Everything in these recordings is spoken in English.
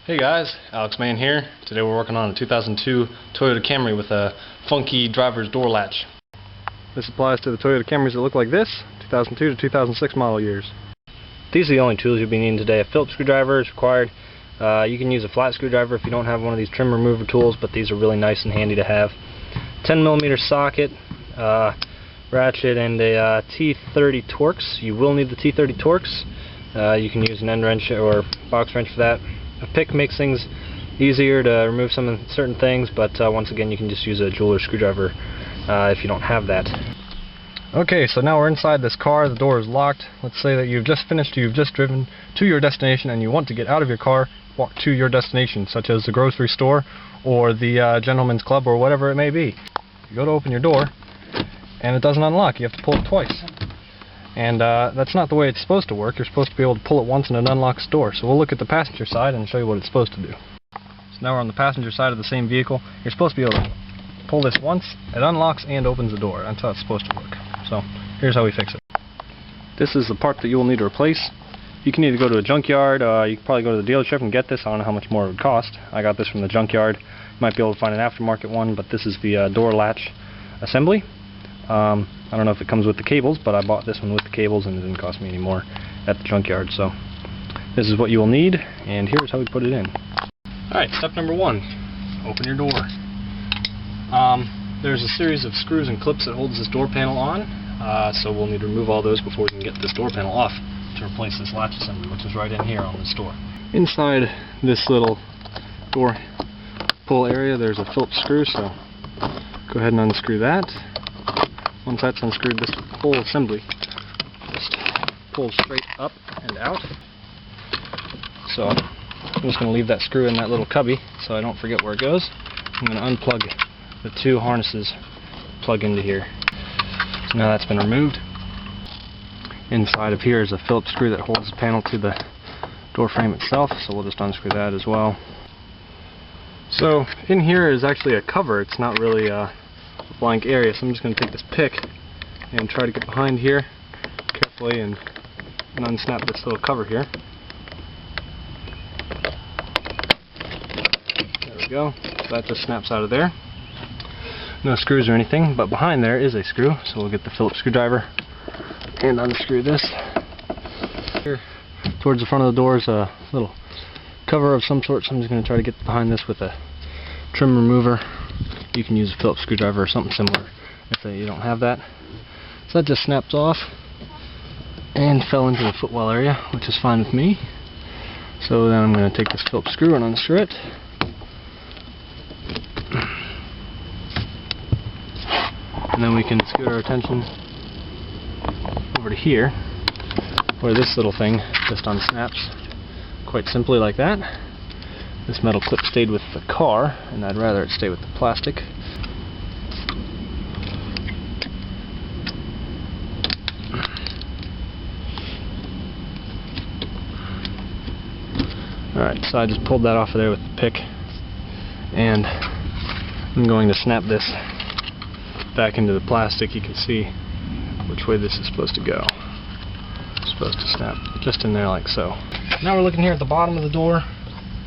Hey guys, Alex Man here. Today we're working on a 2002 Toyota Camry with a funky driver's door latch. This applies to the Toyota Camrys that look like this, 2002 to 2006 model years. These are the only tools you'll be needing today. A Phillips screwdriver is required. You can use a flat screwdriver if you don't have one of these trim remover tools, but these are really nice and handy to have. 10mm socket, ratchet, and a T30 Torx. You will need the T30 Torx. You can use an end wrench or box wrench for that. A pick makes things easier to remove certain things, but once again you can just use a jeweler screwdriver if you don't have that. Okay, so now we're inside this car, the door is locked. Let's say that you've just driven to your destination and you want to get out of your car, walk to your destination, such as the grocery store or the gentleman's club or whatever it may be. You go to open your door and it doesn't unlock, you have to pull it twice. And that's not the way it's supposed to work. You're supposed to be able to pull it once and it unlocks the door. So we'll look at the passenger side and show you what it's supposed to do. So now we're on the passenger side of the same vehicle. You're supposed to be able to pull this once, it unlocks and opens the door. That's how it's supposed to work. So here's how we fix it. This is the part that you will need to replace. You can either go to a junkyard, you can probably go to the dealership and get this. I don't know how much more it would cost. I got this from the junkyard. You might be able to find an aftermarket one, but this is the door latch assembly. I don't know if it comes with the cables, but I bought this one with the cables and it didn't cost me any more at the junkyard. So this is what you will need, and here's how we put it in. Alright, step number one, open your door. There's a series of screws and clips that holds this door panel on, so we'll need to remove all those before we can get this door panel off to replace this latch assembly, which is right in here on this door. Inside this little door pull area there's a Phillips screw, so go ahead and unscrew that. Once that's unscrewed, this whole assembly just pulls straight up and out. So I'm just going to leave that screw in that little cubby so I don't forget where it goes. I'm going to unplug the two harnesses, plug into here. So now that's been removed. Inside of here is a Phillips screw that holds the panel to the door frame itself, so we'll just unscrew that as well. So in here is actually a cover. It's not really a blank area, so I'm just going to take this pick and try to get behind here carefully and unsnap this little cover here. There we go. So that just snaps out of there. No screws or anything, but behind there is a screw, so we'll get the Phillips screwdriver and unscrew this. Here towards the front of the door is a little cover of some sort, so I'm just going to try to get behind this with a trim remover. You can use a Phillips screwdriver or something similar if you don't have that. So that just snaps off and fell into the footwell area, which is fine with me. So then I'm going to take this Phillips screw and unscrew it. And then we can scoot our attention over to here, where this little thing just unsnaps quite simply like that. This metal clip stayed with the car, and I'd rather it stay with the plastic. Alright, so I just pulled that off of there with the pick, and I'm going to snap this back into the plastic. You can see which way this is supposed to go. It's supposed to snap just in there like so. Now we're looking here at the bottom of the door.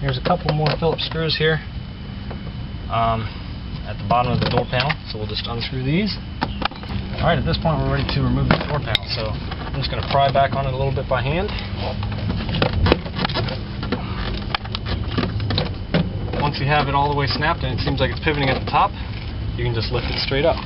Here's a couple more Phillips screws here at the bottom of the door panel, so we'll just unscrew these. Alright, at this point we're ready to remove the door panel, so I'm just going to pry back on it a little bit by hand. Once you have it all the way snapped and it seems like it's pivoting at the top, you can just lift it straight up.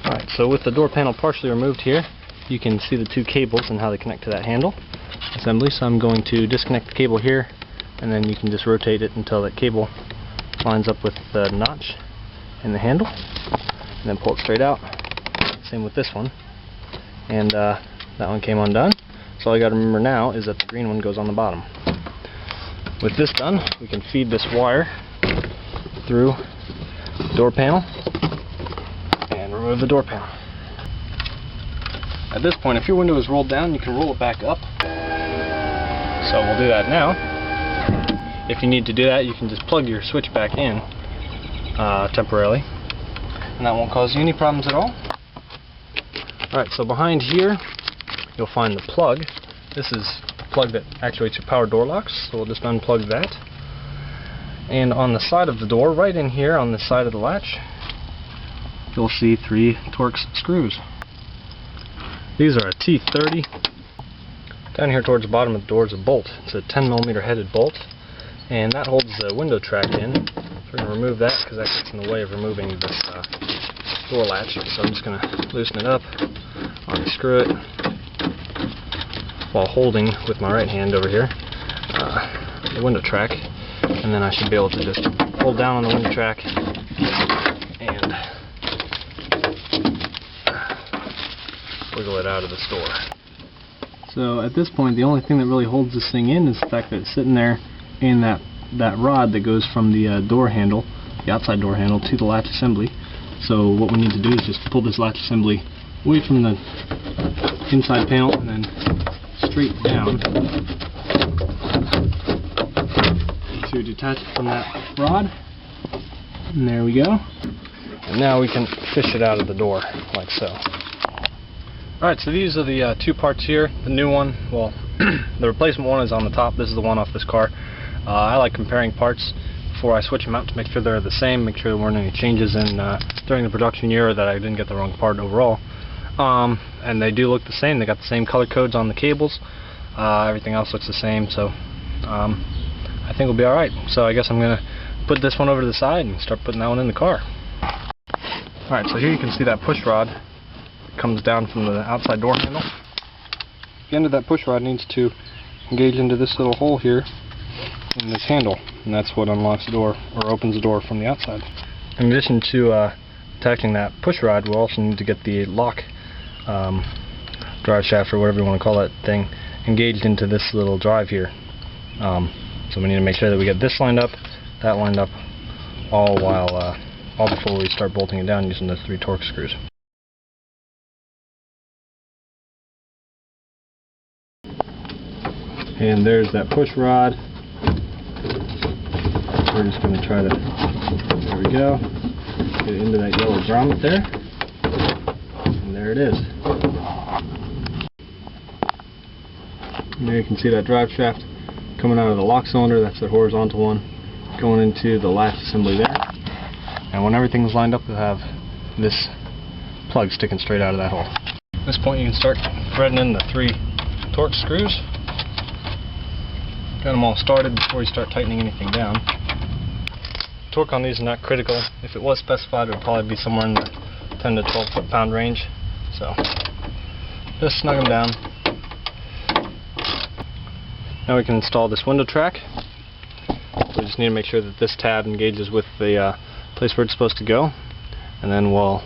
Alright, so with the door panel partially removed here, you can see the two cables and how they connect to that handle assembly. So I'm going to disconnect the cable here, and then you can just rotate it until that cable lines up with the notch in the handle, and then pull it straight out. Same with this one, and that one came undone. So all you got to remember now is that the green one goes on the bottom. With this done, we can feed this wire through the door panel and remove the door panel. At this point, if your window is rolled down, you can roll it back up. So we'll do that now. If you need to do that, you can just plug your switch back in temporarily, and that won't cause you any problems at all. Alright, so behind here you'll find the plug. This is plug that actuates your power door locks, so we'll just unplug that. And on the side of the door, right in here on the side of the latch, you'll see 3 Torx screws. These are a T30. Down here towards the bottom of the door is a bolt. It's a 10mm headed bolt, and that holds the window track in. So we're going to remove that because that gets in the way of removing this door latch. So I'm just going to loosen it up, unscrew it, while holding with my right hand over here the window track, and then I should be able to just hold down on the window track and wiggle it out of the store. So at this point, the only thing that really holds this thing in is the fact that it's sitting there in that rod that goes from the door handle, the outside door handle, to the latch assembly. So what we need to do is just pull this latch assembly away from the inside panel and then straight down to detach it from that rod. And there we go. And now we can fish it out of the door like so. Alright, so these are the 2 parts here. The new one, well, the replacement one is on the top. This is the one off this car. I like comparing parts before I switch them out to make sure they're the same, make sure there weren't any changes in during the production year, or that I didn't get the wrong part overall. And they do look the same. They got the same color codes on the cables. Everything else looks the same, so I think we'll be alright. So I guess I'm going to put this one over to the side and start putting that one in the car. Alright, so here you can see that push rod comes down from the outside door handle. The end of that push rod needs to engage into this little hole here in this handle, and that's what unlocks the door or opens the door from the outside. In addition to attaching that push rod, we'll also need to get the lock drive shaft, or whatever you want to call that thing, engaged into this little drive here. So we need to make sure that we get this lined up, that lined up, all before we start bolting it down using those 3 Torx screws. And there's that push rod. We're just going to try to, there we go, get it into that yellow grommet there. And there it is. And there you can see that drive shaft coming out of the lock cylinder. That's the horizontal one going into the latch assembly there. And when everything's lined up, we'll have this plug sticking straight out of that hole. At this point, you can start threading in the 3 Torx screws. Got them all started before you start tightening anything down. Torque on these is not critical. If it was specified, it would probably be somewhere in the 10 to 12 foot-pound range. So just snug them down. Now we can install this window track. We just need to make sure that this tab engages with the place where it's supposed to go, and then we'll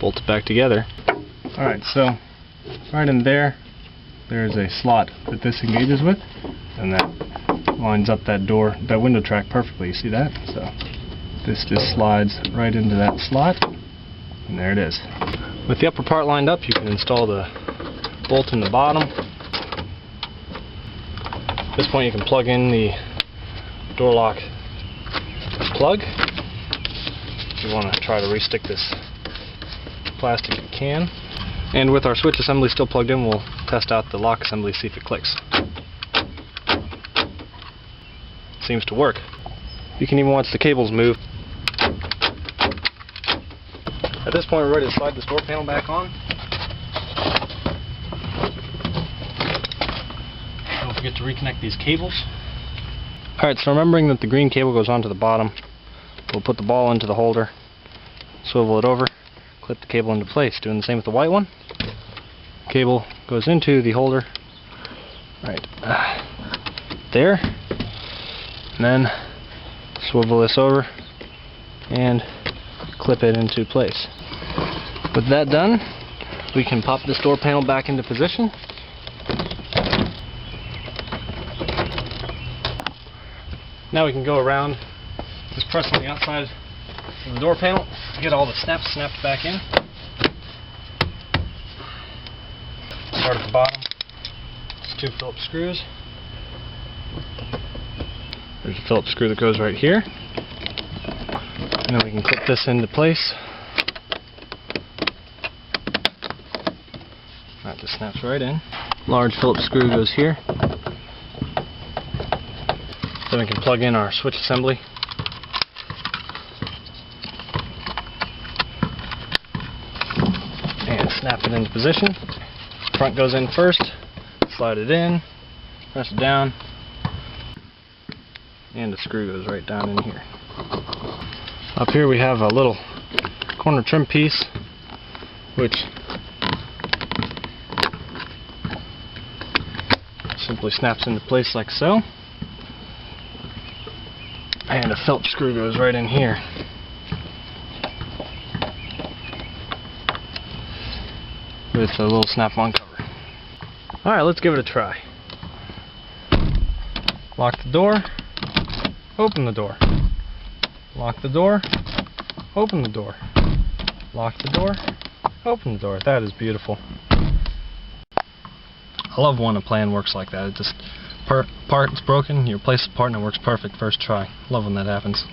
bolt it back together. Alright, so right in there, there's a slot that this engages with, and that lines up that window track perfectly. You see that? So this just slides right into that slot, and there it is. With the upper part lined up, you can install the bolt in the bottom. At this point, you can plug in the door lock plug. If you want to try to restick this plastic, you can. And with our switch assembly still plugged in, we'll test out the lock assembly, see if it clicks. Seems to work. You can even watch the cables move. At this point, we're ready to slide this door panel back on. Don't forget to reconnect these cables. Alright, so remembering that the green cable goes onto the bottom, we'll put the ball into the holder, swivel it over, clip the cable into place. Doing the same with the white one. Cable goes into the holder, right there, and then swivel this over and clip it into place. With that done, we can pop this door panel back into position. Now we can go around, just press on the outside of the door panel, get all the snaps snapped back in. Start at the bottom. It's 2 Phillips screws. There's a Phillips screw that goes right here. And then we can clip this into place. That just snaps right in. Large Phillips screw goes here. Then we can plug in our switch assembly. And snap it into position. Front goes in first, slide it in, press it down, and the screw goes right down in here. Up here we have a little corner trim piece, which simply snaps into place like so. And a felt screw goes right in here. With a little snap-on cover. Alright, let's give it a try. Lock the door, open the door. Lock the door, open the door. Lock the door, open the door. That is beautiful. I love when a plan works like that. It just part's broken, you replace the part and it works perfect first try. Love when that happens.